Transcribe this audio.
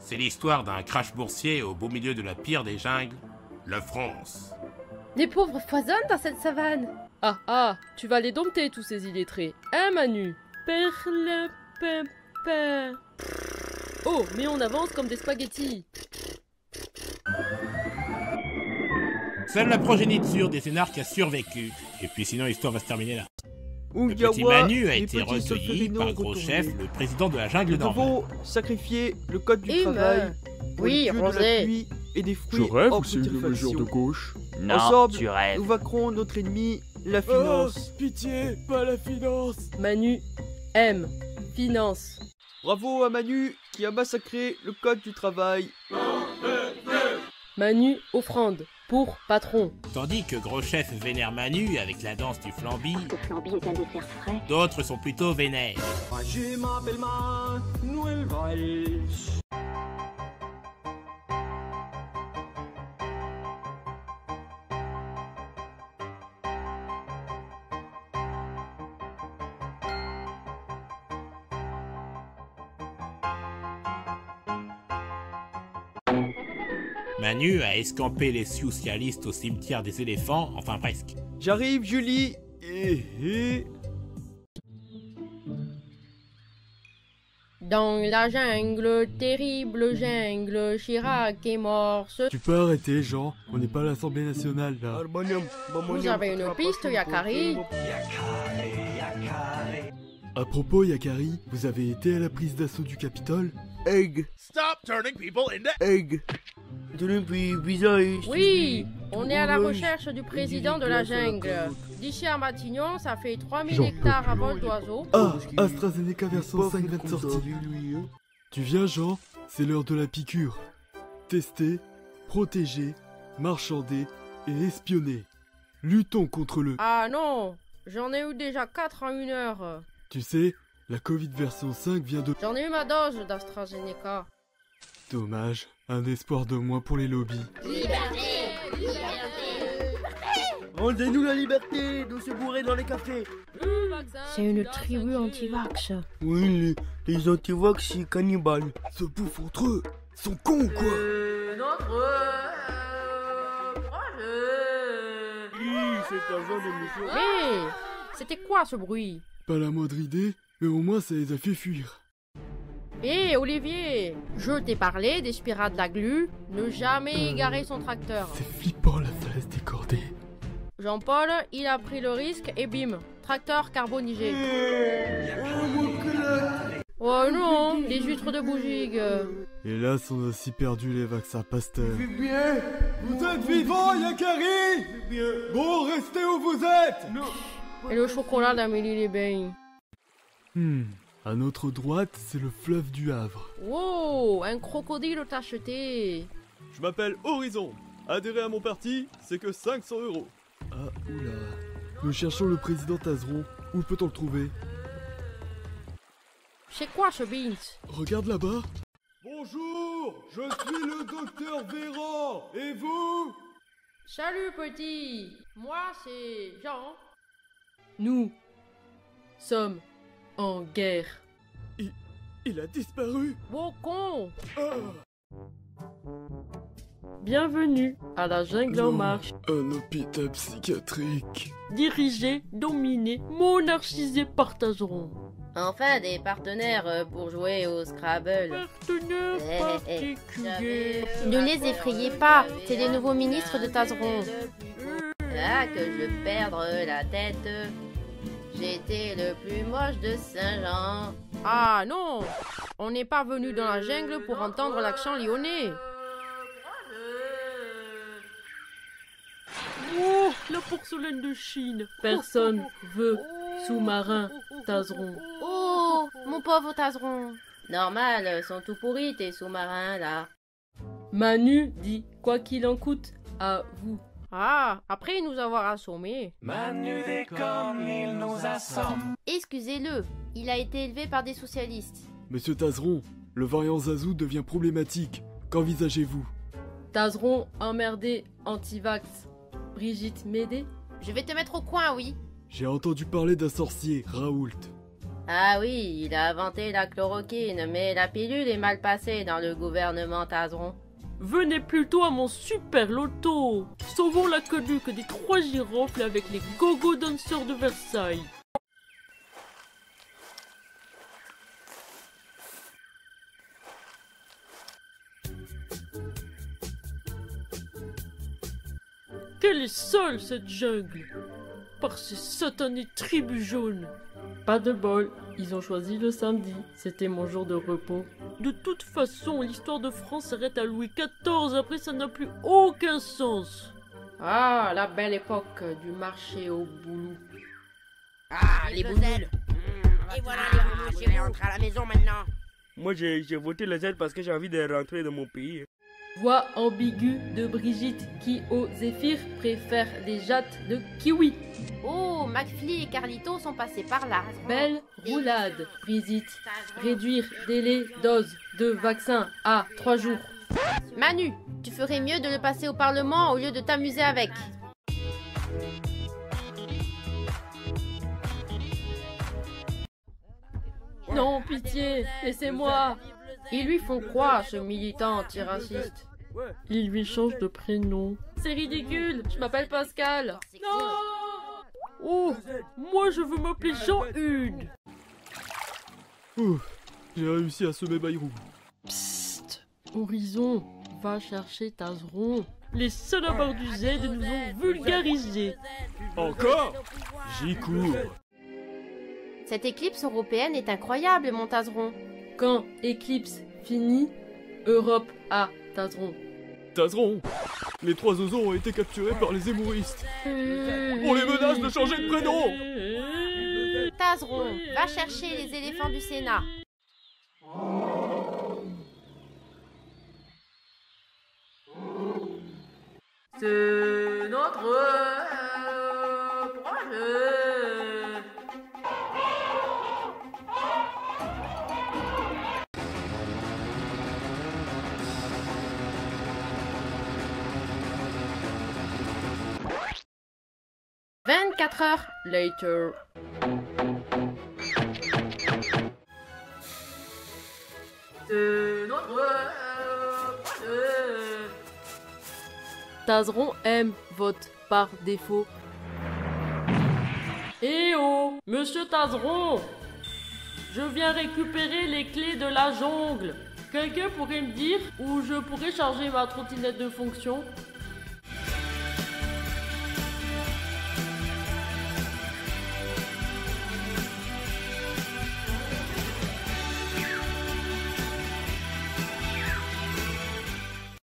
C'est l'histoire d'un crash boursier au beau milieu de la pire des jungles, la France. Les pauvres foisonnent dans cette savane. Ah ah, tu vas les dompter tous ces illettrés, hein Manu? Perle, Oh, mais on avance comme des spaghettis. Seule la progéniture des énarques a survécu. Et puis sinon l'histoire va se terminer là. Le Ouyawa, petit Manu a les été petits recueilli solférino par Gros retournés. Chef, le président de la jungle Nous d'Anvers. devons sacrifier le code du Et travail pour oui, le dieu de la Rosé. pluie et des Je fruits rêve hors ou c'est une mesure putréfaction. de gauche? Non, Ensemble, tu rêves. nous vaincrons notre ennemi, la finance. Pitié, pas la finance. Manu aime finance. Bravo à Manu qui a massacré le code du travail. Manu offrande pour patron. Tandis que Gros Chef vénère Manu avec la danse du flambi, Le flambi est un dessert frais. d'autres sont plutôt vénères. Je m'appelle Manuel Valls. Manu a escampé les socialistes au cimetière des éléphants, enfin presque. J'arrive, Julie. Dans la jungle, terrible jungle, Chirac est mort. Tu peux arrêter, Jean. On n'est pas à l'Assemblée nationale, là. Vous avez une piste, Yakari? À propos, Yakari, vous avez été à la prise d'assaut du Capitole? Egg. Stop turning people into... Egg. Oui, on est à la recherche du président de la jungle. D'ici à Matignon, ça fait 3000 J'en peux hectares à plus. vol d'oiseaux. Ah, AstraZeneca version 5 vient de sortir. Tu viens, Jean? C'est l'heure de la piqûre. Tester, protéger, marchander et espionner. Luttons contre le... Ah non, j'en ai eu déjà 4 en 1 heure. Tu sais, la Covid version 5 vient de... J'en ai eu ma dose d'AstraZeneca. Dommage, un espoir de moins pour les lobbies. Rendez-nous la liberté de se bourrer dans les cafés. C'est une tribu anti-vax. Oui, les antivax, c'est cannibales. Se bouffent entre eux. Ils sont cons ou quoi? C'est un genre de mission. Mais c'était quoi ce bruit? Pas la moindre idée, mais au moins ça les a fait fuir. Hé Olivier, je t'ai parlé des spirales de la glu, ne jamais égarer son tracteur. C'est flippant la falaise décordée. Jean-Paul, il a pris le risque et bim, tracteur carbonisé. Oh non, les huîtres de Bougigue. Hélas, on a aussi perdu les vaccins Pasteur. Bien. Vous êtes vivant, Yakari? Bien. Bon, restez où vous êtes! Et le chocolat d'Amélie les Bains. À notre droite, c'est le fleuve du Havre. Wow, un crocodile tacheté. Je m'appelle Horizon. Adhérer à mon parti, c'est que 500 €. Ah, oula. Nous cherchons le président Tazeron. Où peut-on le trouver? C'est quoi ce beans? Regarde là-bas. Bonjour, je suis le docteur Véran. Et vous? Salut petit, moi c'est Jean. Nous sommes en guerre. Il a disparu. Beau con. Bienvenue à la jungle en marche. Un hôpital psychiatrique. Dirigé, dominé, monarchisé par Tazeron. Enfin des partenaires pour jouer au Scrabble. Partenaire particulier. Ne les effrayez pas, c'est les nouveaux ministres de Tazeron. Ah, que je vais perdre la tête. J'étais le plus moche de Saint-Jean. Ah non, on n'est pas venu dans la jungle pour entendre l'accent lyonnais. Oh, la porcelaine de Chine. Personne veut sous-marin Tazeron. Oh, mon pauvre Tazeron. Normal, sont tout pourris tes sous-marins là. Manu dit quoi qu'il en coûte à vous. Ah, après nous avoir assommés. Manu déconne, il nous assomme. Excusez-le, il a été élevé par des socialistes. Monsieur Tazeron, le variant Zazou devient problématique. Qu'envisagez-vous? Tazeron emmerdé anti-vax. Brigitte Médée. Je vais te mettre au coin, oui. J'ai entendu parler d'un sorcier, Raoult. Ah oui, il a inventé la chloroquine, mais la pilule est mal passée dans le gouvernement Tazeron. Venez plutôt à mon super loto. Sauvons la caduque des 3 girofles avec les gogo danseurs de Versailles. Quelle est seule cette jungle, par ces satanées tribus jaunes. Pas de bol, ils ont choisi le samedi, c'était mon jour de repos. De toute façon, l'histoire de France s'arrête à Louis XIV, après ça n'a plus aucun sens. Ah, la belle époque du marché au boulot. Ah, les boules. Et voilà les boules, je vais rentrer à la maison maintenant. Moi, j'ai voté le Z parce que j'ai envie de rentrer dans mon pays. Voix ambiguë de Brigitte qui, au Zéphyr, préfère les jattes de kiwi. Oh, McFly et Carlito sont passés par là. Belle roulade, Brigitte. Réduire délai dose de vaccin à 3 jours. Manu, tu ferais mieux de le passer au Parlement au lieu de t'amuser avec. Non, pitié, laissez-moi. Ils lui font croire, ce militant antiraciste. Il lui change de prénom. C'est ridicule, je m'appelle Pascal. Non. Oh, moi je veux m'appeler Jean-Hugues. Ouf, j'ai réussi à semer Bayrou. Psst, Horizon, va chercher Tazeron. Les salopards du Z nous ont vulgarisés. Encore? J'y cours. Cette éclipse européenne est incroyable, mon Tazeron. Quand éclipse finit, Europe à Tazeron. Tazeron, les 3 ozons ont été capturés par les hémouristes. On les menace de changer de prénom. Tazeron, va chercher les éléphants du Sénat. C'est notre projet. « 24 heures later. C'est notre projet. Tazeron aime vote par défaut. Eh oh, monsieur Tazeron, je viens récupérer les clés de la jungle. Quelqu'un pourrait me dire où je pourrais charger ma trottinette de fonction?